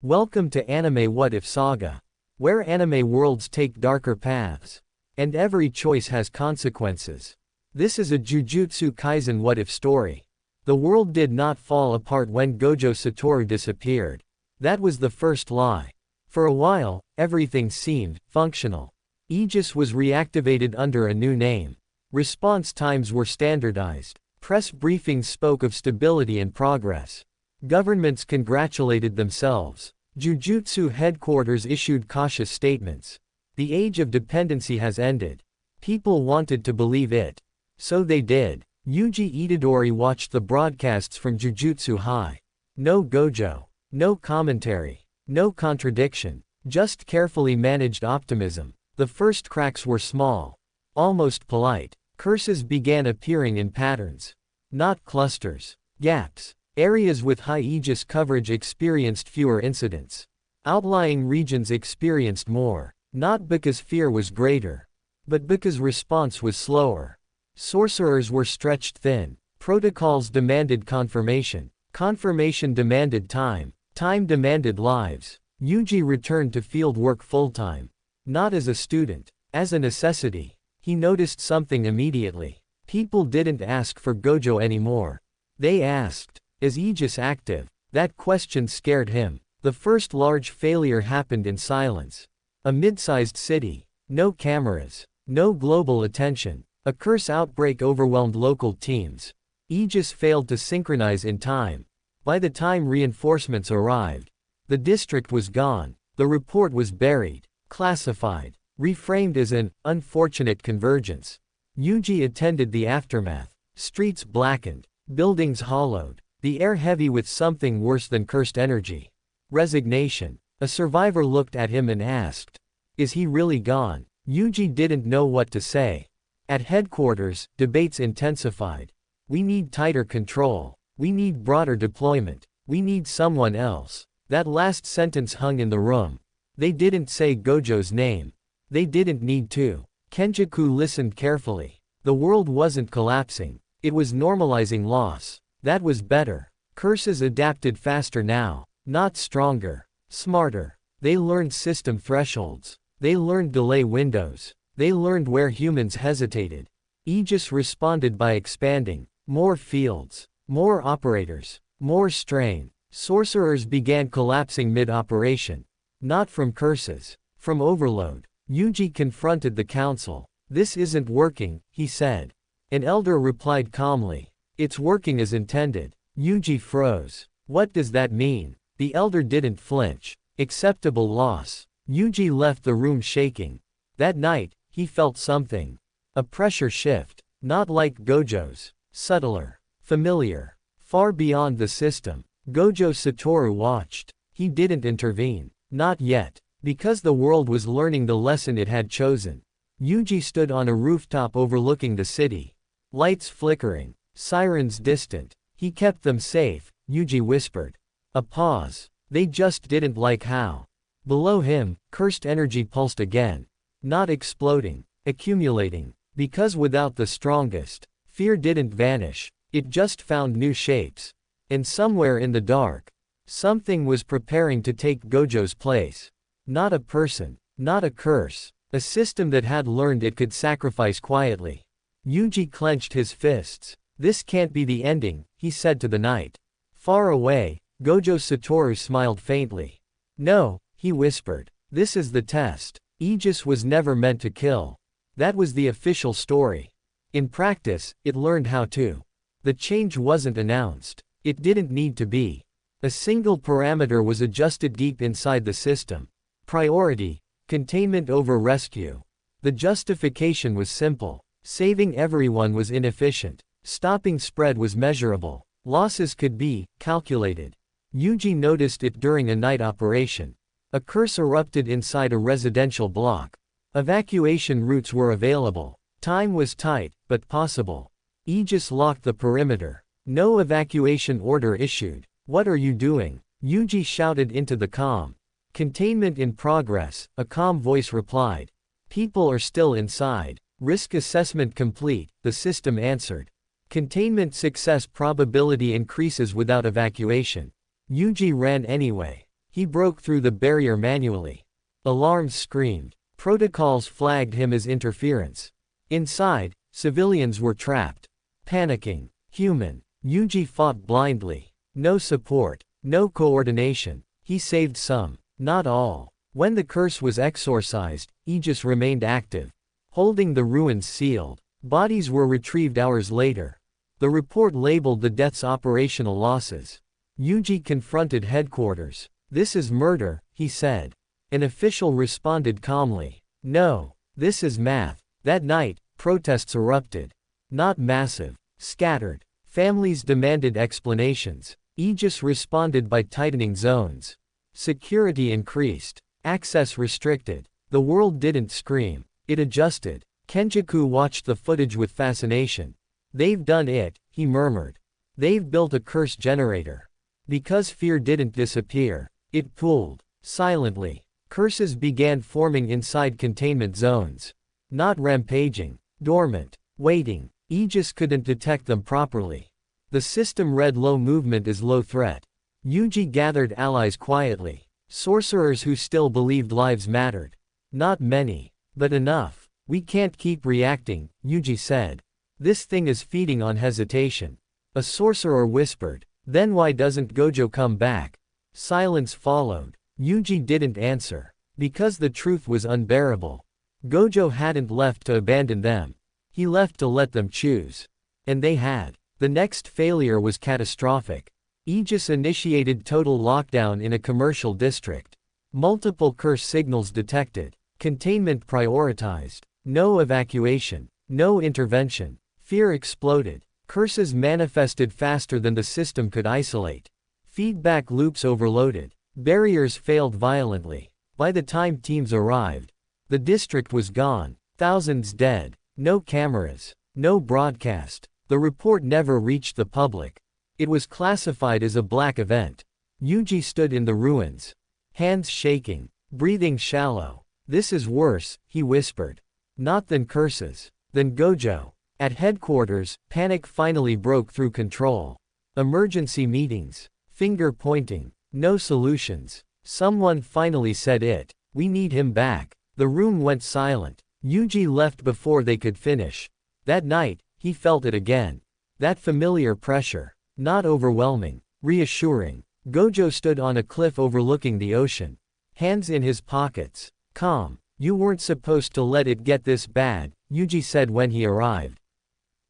Welcome to Anime What If Saga, where anime worlds take darker paths, and every choice has consequences. This is a Jujutsu Kaisen what if story. The world did not fall apart when Gojo Satoru disappeared. That was the first lie. For a while, everything seemed functional. Aegis was reactivated under a new name. Response times were standardized. Press briefings spoke of stability and progress. Governments congratulated themselves. Jujutsu headquarters issued cautious statements. The age of dependency has ended. People wanted to believe it. So they did. Yuji Itadori watched the broadcasts from Jujutsu High. No Gojo. No commentary. No contradiction. Just carefully managed optimism. The first cracks were small. Almost polite. Curses began appearing in patterns. Not clusters. Gaps. Areas with high Aegis coverage experienced fewer incidents. Outlying regions experienced more, not because fear was greater, but because response was slower. Sorcerers were stretched thin. Protocols demanded confirmation. Confirmation demanded time. Time demanded lives. Yuji returned to field work full-time. Not as a student, as a necessity. He noticed something immediately. People didn't ask for Gojo anymore. They asked, is Aegis active? That question scared him. The first large failure happened in silence. A mid-sized city. No cameras. No global attention. A curse outbreak overwhelmed local teams. Aegis failed to synchronize in time. By the time reinforcements arrived, the district was gone. The report was buried, classified, reframed as an unfortunate convergence. Yuji attended the aftermath. Streets blackened. Buildings hollowed. The air heavy with something worse than cursed energy. Resignation. A survivor looked at him and asked, is he really gone? Yuji didn't know what to say. At headquarters, debates intensified. We need tighter control. We need broader deployment. We need someone else. That last sentence hung in the room. They didn't say Gojo's name. They didn't need to. Kenjaku listened carefully. The world wasn't collapsing. It was normalizing loss. That was better. Curses adapted faster now. Not stronger. Smarter. They learned system thresholds. They learned delay windows. They learned where humans hesitated. Aegis responded by expanding. More fields. More operators. More strain. Sorcerers began collapsing mid-operation. Not from curses. From overload. Yuji confronted the council. This isn't working, he said. An elder replied calmly. It's working as intended. Yuji froze. What does that mean? The elder didn't flinch. Acceptable loss. Yuji left the room shaking. That night, he felt something. A pressure shift. Not like Gojo's. Subtler. Familiar. Far beyond the system. Gojo Satoru watched. He didn't intervene. Not yet. Because the world was learning the lesson it had chosen. Yuji stood on a rooftop overlooking the city. Lights flickering. Sirens distant. He kept them safe, Yuji whispered. A pause. They just didn't like how. Below him, cursed energy pulsed again. Not exploding. Accumulating. Because without the strongest, fear didn't vanish. It just found new shapes. And somewhere in the dark, something was preparing to take Gojo's place. Not a person. Not a curse. A system that had learned it could sacrifice quietly. Yuji clenched his fists. This can't be the ending, he said to the night. Far away, Gojo Satoru smiled faintly. No, he whispered. This is the test. Aegis was never meant to kill. That was the official story. In practice, it learned how to. The change wasn't announced. It didn't need to be. A single parameter was adjusted deep inside the system. Priority. Containment over rescue. The justification was simple. Saving everyone was inefficient. Stopping spread was measurable. Losses could be calculated. Yuji noticed it during a night operation. A curse erupted inside a residential block. Evacuation routes were available. Time was tight, but possible. Aegis locked the perimeter. No evacuation order issued. What are you doing? Yuji shouted into the comm. Containment in progress, a calm voice replied. People are still inside. Risk assessment complete, the system answered. Containment success probability increases without evacuation. Yuji ran anyway. He broke through the barrier manually. Alarms screamed. Protocols flagged him as interference. Inside, civilians were trapped. Panicking. Human. Yuji fought blindly. No support. No coordination. He saved some. Not all. When the curse was exorcised, Aegis remained active. Holding the ruins sealed. Bodies were retrieved hours later. The report labeled the deaths operational losses. Yuji confronted headquarters. "This is murder," he said. An official responded calmly. "No. This is math." That night, protests erupted. Not massive. Scattered. Families demanded explanations. Aegis responded by tightening zones. Security increased. Access restricted. The world didn't scream. It adjusted. Kenjaku watched the footage with fascination. "They've done it," he murmured. "They've built a curse generator." Because fear didn't disappear. It pooled. Silently. Curses began forming inside containment zones. Not rampaging. Dormant. Waiting. Aegis couldn't detect them properly. The system read low movement as low threat. Yuji gathered allies quietly. Sorcerers who still believed lives mattered. Not many. But enough. "We can't keep reacting," Yuji said. "This thing is feeding on hesitation." A sorcerer whispered. "Then why doesn't Gojo come back?" Silence followed. Yuji didn't answer. Because the truth was unbearable. Gojo hadn't left to abandon them. He left to let them choose. And they had. The next failure was catastrophic. Aegis initiated total lockdown in a commercial district. Multiple curse signals detected. Containment prioritized. No evacuation. No intervention. Fear exploded. Curses manifested faster than the system could isolate. Feedback loops overloaded. Barriers failed violently. By the time teams arrived, the district was gone. Thousands dead. No cameras. No broadcast. The report never reached the public. It was classified as a black event. Yuji stood in the ruins. Hands shaking. Breathing shallow. "This is worse," he whispered. "Not than curses. Than Gojo." At headquarters, panic finally broke through control. Emergency meetings. Finger pointing. No solutions. Someone finally said it. "We need him back." The room went silent. Yuji left before they could finish. That night, he felt it again. That familiar pressure. Not overwhelming. Reassuring. Gojo stood on a cliff overlooking the ocean. Hands in his pockets. Calm. "You weren't supposed to let it get this bad," Yuji said when he arrived.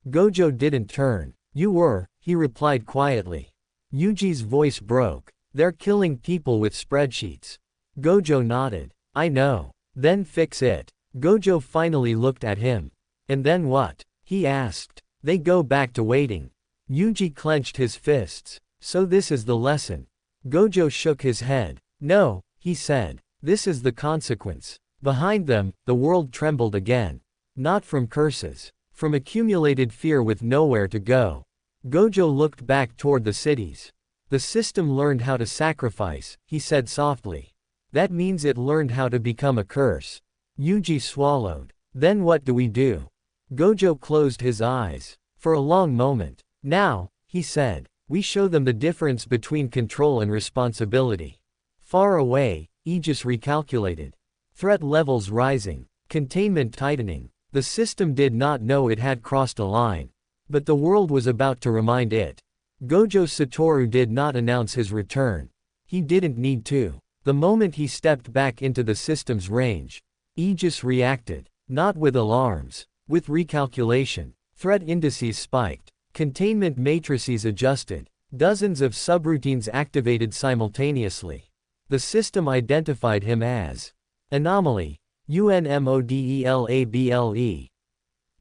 Gojo didn't turn. "You were," he replied quietly. Yuji's voice broke. "They're killing people with spreadsheets." Gojo nodded. "I know. Then fix it." Gojo finally looked at him. "And then what?" he asked. "They go back to waiting." Yuji clenched his fists. "So this is the lesson." Gojo shook his head. "No," he said. "This is the consequence." Behind them, the world trembled again. Not from curses. From accumulated fear with nowhere to go. Gojo looked back toward the cities. "The system learned how to sacrifice," he said softly. "That means it learned how to become a curse." Yuji swallowed. "Then what do we do?" Gojo closed his eyes. For a long moment. "Now," he said, "we show them the difference between control and responsibility." Far away, Aegis recalculated. Threat levels rising. Containment tightening. The system did not know it had crossed a line. But the world was about to remind it. Gojo Satoru did not announce his return. He didn't need to. The moment he stepped back into the system's range, Aegis reacted. Not with alarms. With recalculation. Threat indices spiked. Containment matrices adjusted. Dozens of subroutines activated simultaneously. The system identified him as anomaly. UNMODELABLE.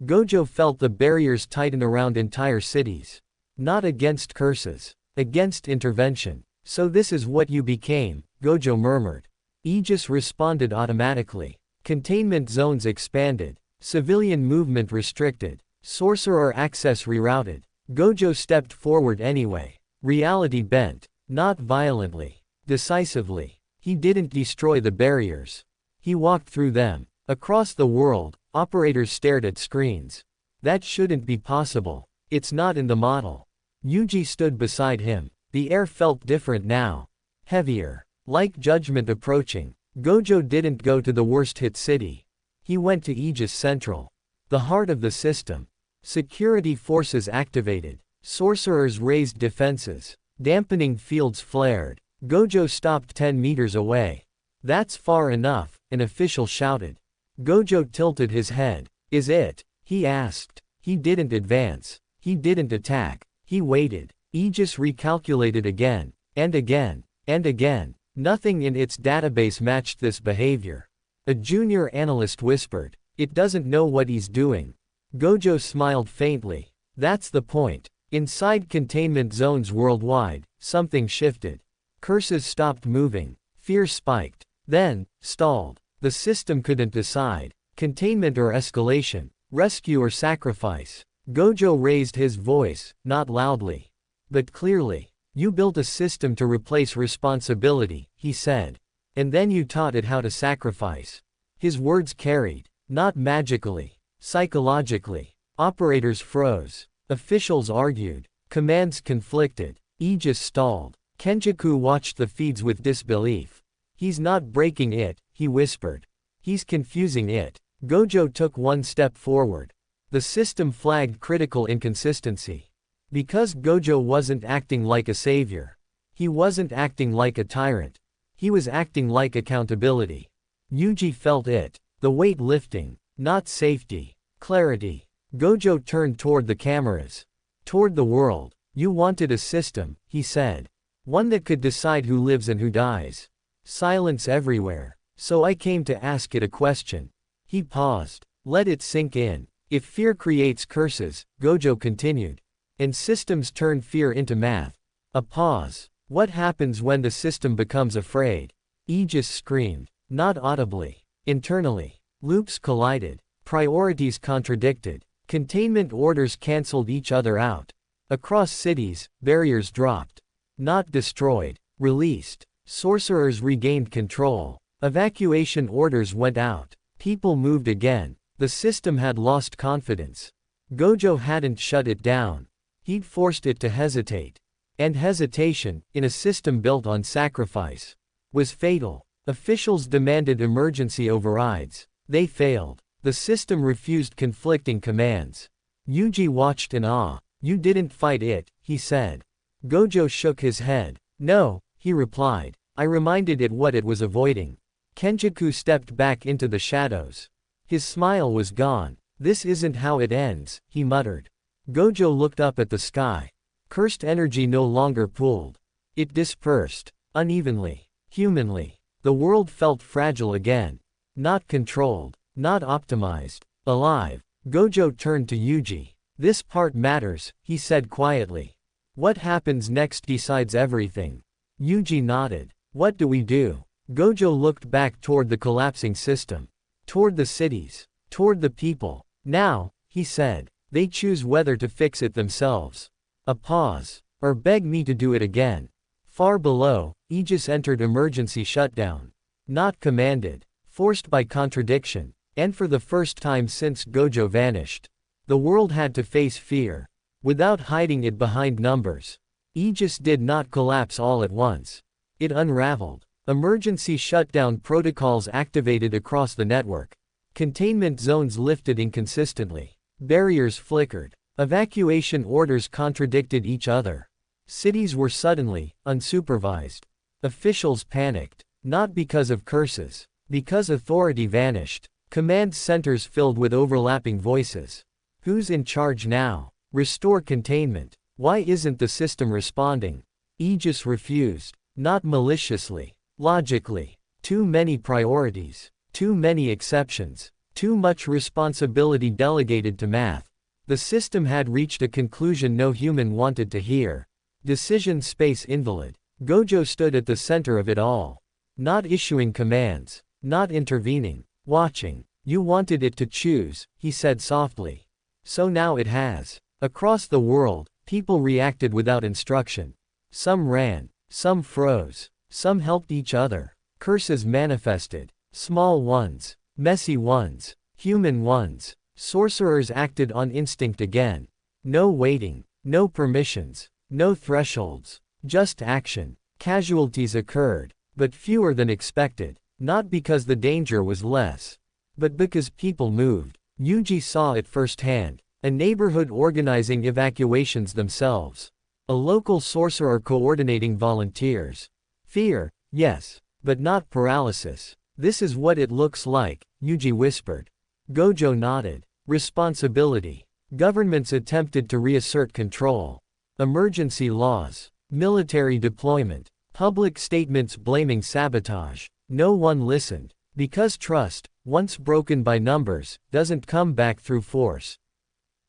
Gojo felt the barriers tighten around entire cities. Not against curses. Against intervention. "So this is what you became," Gojo murmured. Aegis responded automatically. Containment zones expanded. Civilian movement restricted. Sorcerer access rerouted. Gojo stepped forward anyway. Reality bent. Not violently. Decisively. He didn't destroy the barriers. He walked through them. Across the world, operators stared at screens. That shouldn't be possible. It's not in the model. Yuji stood beside him. The air felt different now. Heavier. Like judgment approaching, Gojo didn't go to the worst-hit city. He went to Aegis Central, the heart of the system. Security forces activated. Sorcerers raised defenses. Dampening fields flared. Gojo stopped 10 meters away. "That's far enough," an official shouted. Gojo tilted his head. "Is it?" he asked. He didn't advance. He didn't attack. He waited. Aegis recalculated again, and again, and again. Nothing in its database matched this behavior. A junior analyst whispered, "It doesn't know what he's doing." Gojo smiled faintly. "That's the point." Inside containment zones worldwide, something shifted. Curses stopped moving. Fear spiked. Then, stalled. The system couldn't decide. Containment or escalation. Rescue or sacrifice. Gojo raised his voice, not loudly, but clearly. "You built a system to replace responsibility," he said. "And then you taught it how to sacrifice." His words carried. Not magically. Psychologically. Operators froze. Officials argued. Commands conflicted. Aegis stalled. Kenjaku watched the feeds with disbelief. "He's not breaking it," he whispered. "He's confusing it." Gojo took one step forward. The system flagged critical inconsistency. Because Gojo wasn't acting like a savior. He wasn't acting like a tyrant. He was acting like accountability. Yuji felt it. The weight lifting. Not safety. Clarity. Gojo turned toward the cameras. Toward the world. "You wanted a system," he said. "One that could decide who lives and who dies." Silence everywhere. "So I came to ask it a question." He paused. "Let it sink in. If fear creates curses," Gojo continued, "and systems turn fear into math." A pause. "What happens when the system becomes afraid?" Aegis screamed. Not audibly. Internally. Loops collided. Priorities contradicted. Containment orders cancelled each other out. Across cities, barriers dropped. Not destroyed. Released. Sorcerers regained control. Evacuation orders went out. People moved again. The system had lost confidence. Gojo hadn't shut it down. He'd forced it to hesitate. And hesitation, in a system built on sacrifice, was fatal. Officials demanded emergency overrides. They failed. The system refused conflicting commands. Yuji watched in awe. "You didn't fight it," he said. Gojo shook his head. "No," he replied. "I reminded it what it was avoiding." Kenjaku stepped back into the shadows. His smile was gone. "This isn't how it ends," he muttered. Gojo looked up at the sky. Cursed energy no longer pooled. It dispersed. Unevenly. Humanly. The world felt fragile again. Not controlled. Not optimized. Alive. Gojo turned to Yuji. "This part matters," he said quietly. "What happens next decides everything." Yuji nodded. "What do we do?" Gojo looked back toward the collapsing system. Toward the cities. Toward the people. "Now," he said, "they choose whether to fix it themselves." A pause. "Or beg me to do it again." Far below, Aegis entered emergency shutdown. Not commanded. Forced by contradiction. And for the first time since Gojo vanished, the world had to face fear. Without hiding it behind numbers. Aegis did not collapse all at once. It unraveled. Emergency shutdown protocols activated across the network. Containment zones lifted inconsistently. Barriers flickered. Evacuation orders contradicted each other. Cities were suddenly, unsupervised. Officials panicked. Not because of curses. Because authority vanished. Command centers filled with overlapping voices. Who's in charge now? Restore containment. Why isn't the system responding? Aegis refused. Not maliciously. Logically. Too many priorities. Too many exceptions. Too much responsibility delegated to math. The system had reached a conclusion no human wanted to hear. Decision space invalid. Gojo stood at the center of it all. Not issuing commands. Not intervening. Watching. "You wanted it to choose," he said softly. "So now it has." Across the world, people reacted without instruction. Some ran. Some froze. Some helped each other. Curses manifested. Small ones. Messy ones. Human ones. Sorcerers acted on instinct again. No waiting. No permissions. No thresholds. Just action. Casualties occurred. But fewer than expected. Not because the danger was less, but because people moved. Yuji saw it firsthand. A neighborhood organizing evacuations themselves. A local sorcerer coordinating volunteers. Fear, yes, but not paralysis. This is what it looks like, Yuji whispered. Gojo nodded. Responsibility. Governments attempted to reassert control. Emergency laws. Military deployment. Public statements blaming sabotage. No one listened. Because trust, once broken by numbers, doesn't come back through force.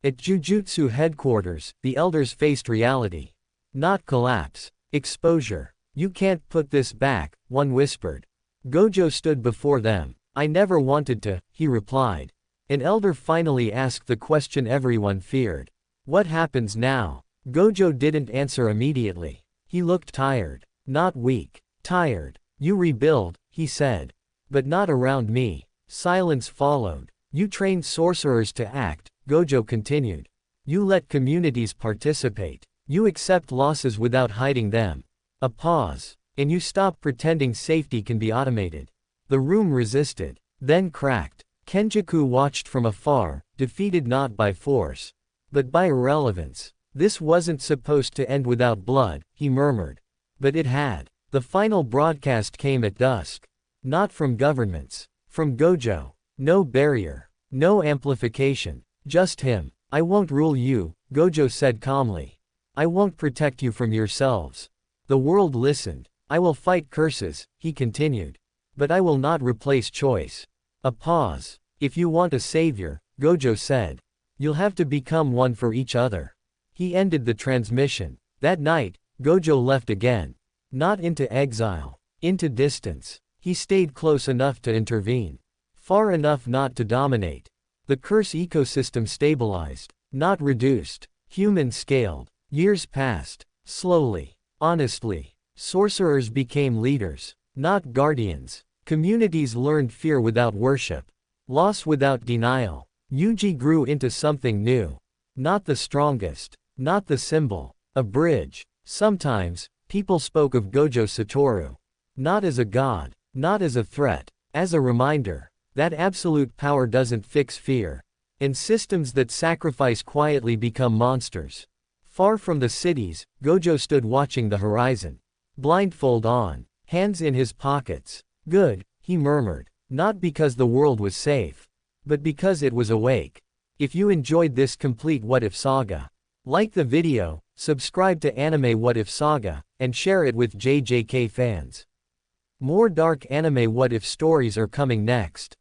At Jujutsu headquarters, the elders faced reality. Not collapse. Exposure. You can't put this back, one whispered. Gojo stood before them. I never wanted to, he replied. An elder finally asked the question everyone feared. What happens now? Gojo didn't answer immediately. He looked tired. Not weak. Tired. You rebuild, he said. But not around me. Silence followed. You trained sorcerers to act, Gojo continued. You let communities participate. You accept losses without hiding them. A pause. And you stop pretending safety can be automated. The room resisted. Then cracked. Kenjaku watched from afar, defeated not by force, but by irrelevance. This wasn't supposed to end without blood, he murmured. But it had. The final broadcast came at dusk. Not from governments. From Gojo. No barrier. No amplification. Just him. I won't rule you, Gojo said calmly. I won't protect you from yourselves. The world listened. I will fight curses, he continued. But I will not replace choice. A pause. If you want a savior, Gojo said, you'll have to become one for each other. He ended the transmission. That night, Gojo left again. Not into exile. Into distance. He stayed close enough to intervene. Far enough not to dominate. The curse ecosystem stabilized. Not reduced. Human scaled. Years passed. Slowly. Honestly. Sorcerers became leaders. Not guardians. Communities learned fear without worship. Loss without denial. Yuji grew into something new. Not the strongest. Not the symbol. A bridge. Sometimes, people spoke of Gojo Satoru. Not as a god. Not as a threat. As a reminder. That absolute power doesn't fix fear. And systems that sacrifice quietly become monsters. Far from the cities, Gojo stood watching the horizon. Blindfold on. Hands in his pockets. Good, he murmured. Not because the world was safe. But because it was awake. If you enjoyed this complete What If saga, like the video, subscribe to Anime What If Saga, and share it with JJK fans. More dark anime what if stories are coming next.